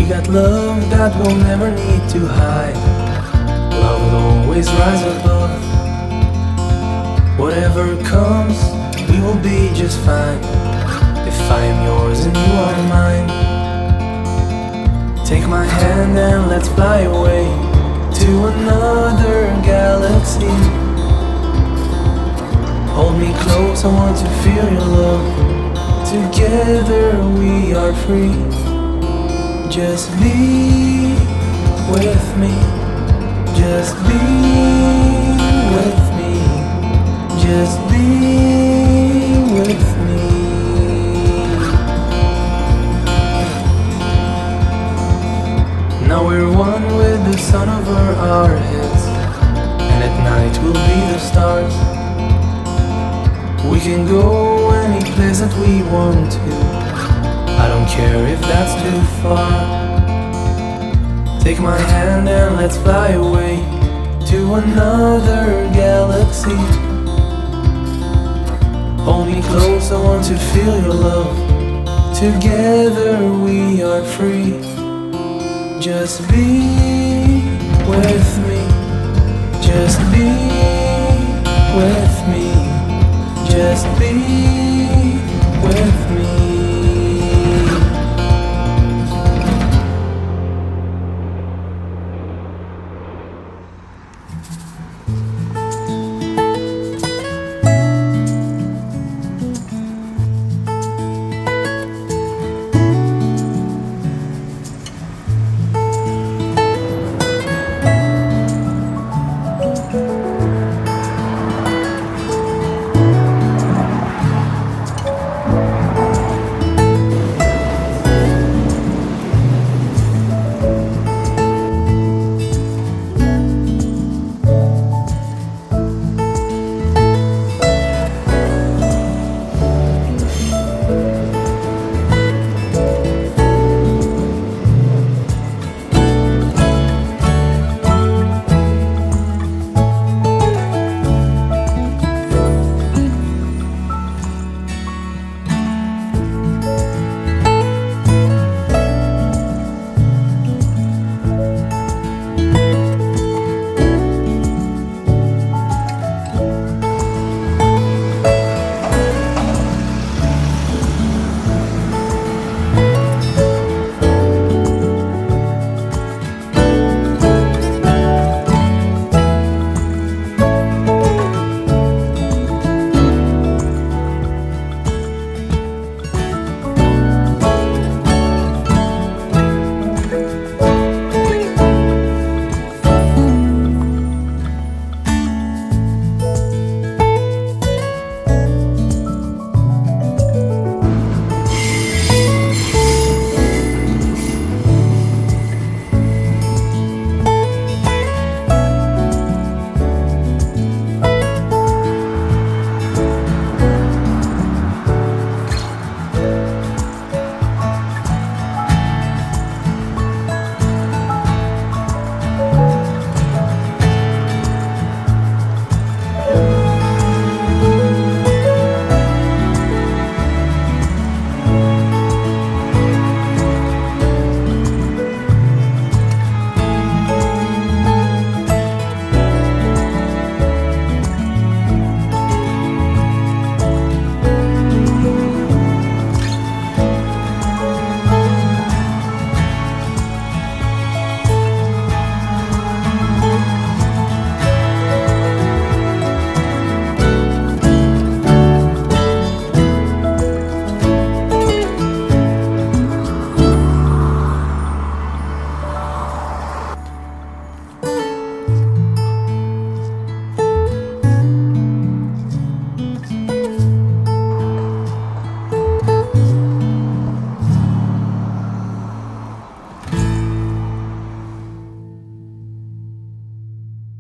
We got love that we'll never need to hide. Love will always rise above. Whatever comes, we will be just fine. If I am yours and you are mine. Take my hand and let's fly away to another galaxy. Hold me close, I want to feel your love. Together we are free. Just be with me. Just be with me. Just be with me. Now we're one with the sun over our heads, and at night we'll be the stars. We can go any place that we want to. I don't care if that's too far. Take my hand and let's fly away to another galaxy. Hold me close, I want to feel your love. Together we are free. Just be with me. Just be with me. Just be